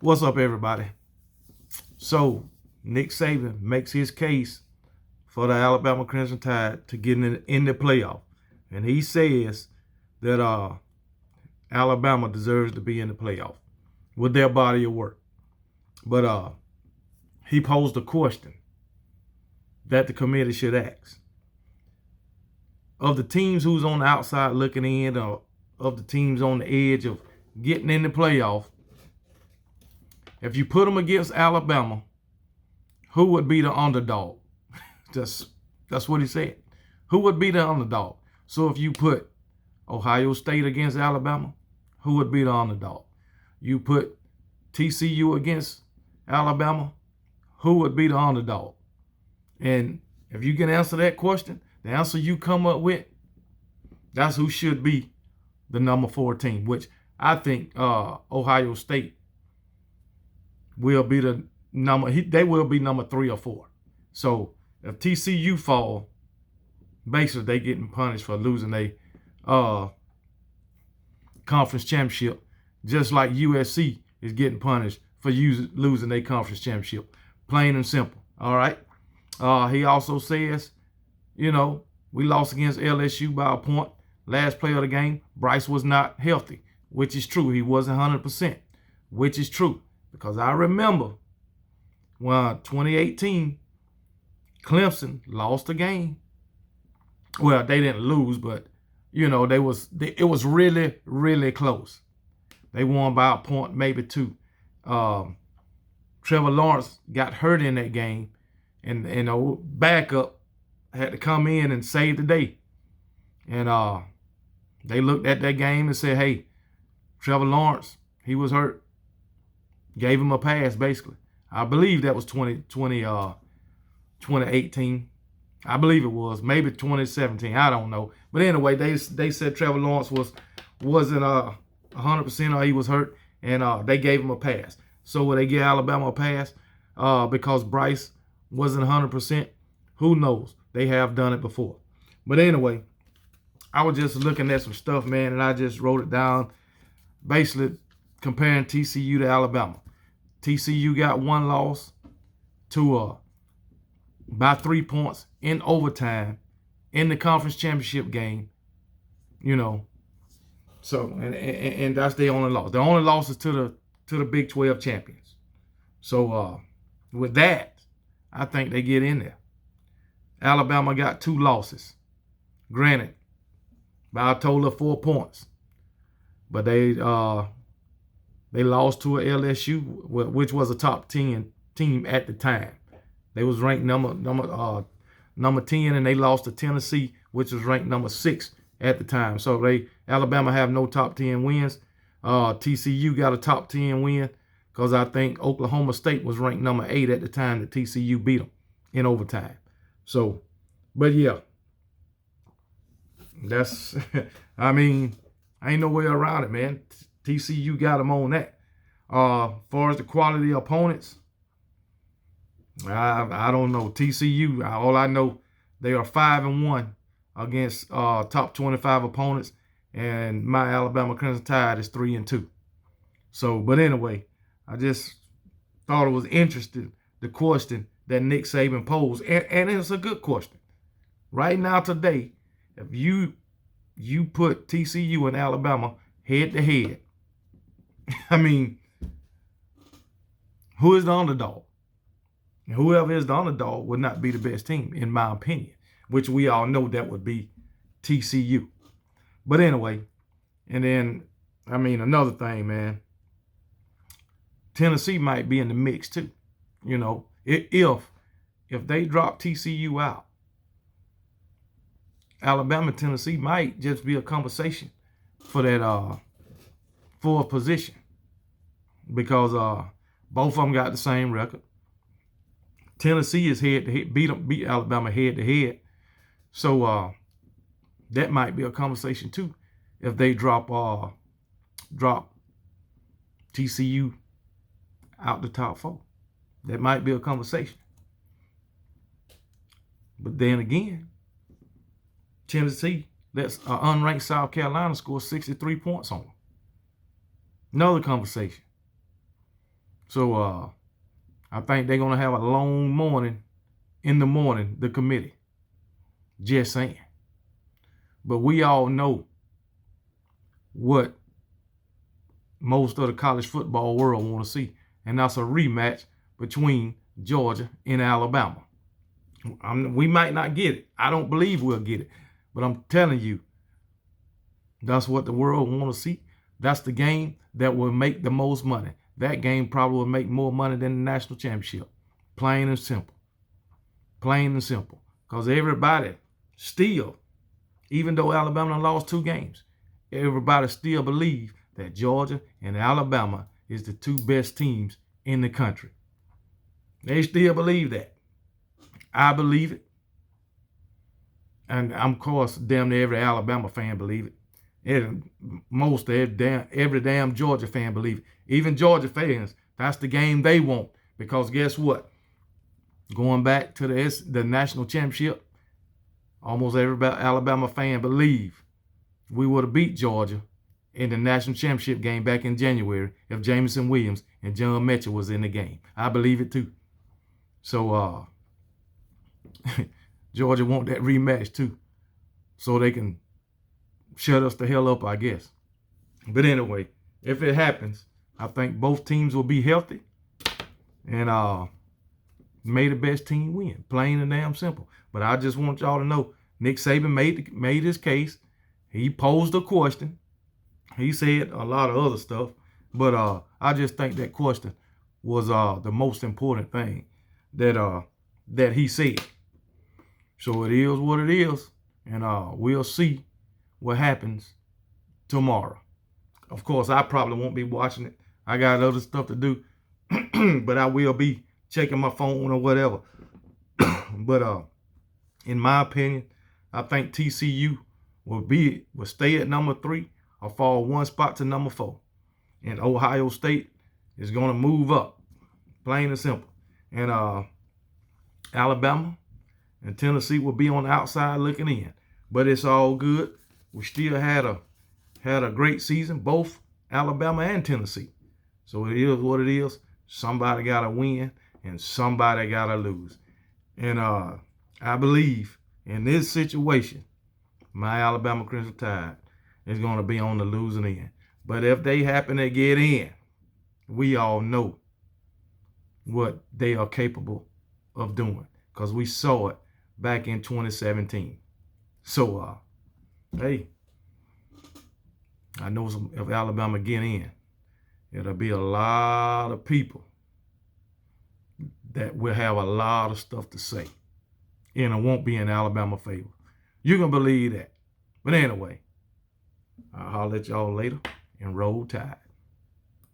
What's up, everybody? So, Nick Saban makes his case for the Alabama Crimson Tide to get in the playoff. And he says that Alabama deserves to be in the playoff with their body of work. But he posed a question that the committee should ask. Of the teams who's on the outside looking in, or of the teams on the edge of getting in the playoff, if you put them against Alabama, who would be the underdog? That's what he said. Who would be the underdog? So if you put Ohio State against Alabama, who would be the underdog? You put TCU against Alabama, who would be the underdog? And if you can answer that question, the answer you come up with, that's who should be the number 4 team, which I think Ohio State will be the number. They will be number 3 or 4. So if TCU fall, basically they getting punished for losing a conference championship, just like USC is getting punished for losing their conference championship. Plain and simple. All right. He also says, we lost against LSU by a point. Last play of the game, Bryce was not healthy, which is true. He wasn't 100%, which is true. Because I remember when 2018, Clemson lost the game. Well, they didn't lose, but it was really, really close. They won by a point, maybe 2. Trevor Lawrence got hurt in that game, and the backup had to come in and save the day. And they looked at that game and said, "Hey, Trevor Lawrence, he was hurt." Gave him a pass, basically. I believe that was 2018. I believe it was. Maybe 2017. I don't know. But anyway, they said Trevor Lawrence wasn't 100% or he was hurt, and they gave him a pass. So will they give Alabama a pass because Bryce wasn't 100%? Who knows? They have done it before. But anyway, I was just looking at some stuff, man, and I just wrote it down, basically comparing TCU to Alabama. TCU got 1 loss to by 3 points in overtime in the conference championship game. So and that's their only loss. The only loss is to the Big 12 champions. So with that, I think they get in there. Alabama got 2 losses, granted, by a total of 4 points, but they lost to a LSU, which was a top 10 team at the time. They was ranked number 10, and they lost to Tennessee, which was ranked number 6 at the time. So Alabama have no top 10 wins. TCU got a top 10 win because I think Oklahoma State was ranked number 8 at the time that TCU beat them in overtime. So, but yeah, that's I mean, ain't no way around it, man. TCU got them on that. Far as the quality of opponents, I don't know. TCU, all I know, they are 5-1 against top 25 opponents, and my Alabama Crimson Tide is 3-2. So, but anyway, I just thought it was interesting, the question that Nick Saban posed, and it's a good question. Right now, today, if you put TCU and Alabama head to head, I mean, who is the underdog? And whoever is the underdog would not be the best team, in my opinion, which we all know that would be TCU. But anyway, and then, I mean, another thing, man, Tennessee might be in the mix too. If they drop TCU out, Alabama, Tennessee might just be a conversation for that 4th position, because both of them got the same record. Tennessee is head to head, beat Alabama head to head. So that might be a conversation too if they drop TCU out the top 4. That might be a conversation. But then again, Tennessee lets an unranked South Carolina score 63 points on them. Another conversation. So I think they're gonna have a long morning in the morning, the committee. Just saying. But we all know what most of the college football world want to see, and that's a rematch between Georgia and Alabama. We might not get it. I don't believe we'll get it, but I'm telling you, that's what the world want to see. That's the game that will make the most money. That game probably will make more money than the national championship. Plain and simple. Plain and simple. Because everybody still, even though Alabama lost 2 games, everybody still believe that Georgia and Alabama is the 2 best teams in the country. They still believe that. I believe it. And of course, damn near every Alabama fan believe it. Most every damn Georgia fan believe it. Even Georgia fans, that's the game they want. Because guess what? Going back to the national championship, almost every Alabama fan believe we would have beat Georgia in the national championship game back in January if Jameson Williams and John Mitchell was in the game. I believe it too. So Georgia want that rematch too, so they can shut us the hell up, I guess. But anyway, if it happens, I think both teams will be healthy, and may the best team win. Plain and damn simple. But I just want y'all to know, Nick Saban made his case. He posed a question. He said a lot of other stuff, but I just think that question was the most important thing that he said. So it is what it is, and we'll see what happens tomorrow. Of course, I probably won't be watching it. I got other stuff to do, but I will be checking my phone or whatever. But in my opinion, I think TCU will stay at number 3 or fall 1 spot to number 4. And Ohio State is going to move up, plain and simple. And Alabama and Tennessee will be on the outside looking in. But it's all good. We still had a great season, both Alabama and Tennessee. So it is what it is. Somebody got to win and somebody got to lose. And I believe in this situation, my Alabama Crimson Tide is going to be on the losing end. But if they happen to get in, we all know what they are capable of doing, because we saw it back in 2017. So, hey, I know if Alabama get in, it'll be a lot of people that will have a lot of stuff to say, and it won't be in Alabama favor. You can believe that. But anyway, I'll holler at y'all later, and roll tide.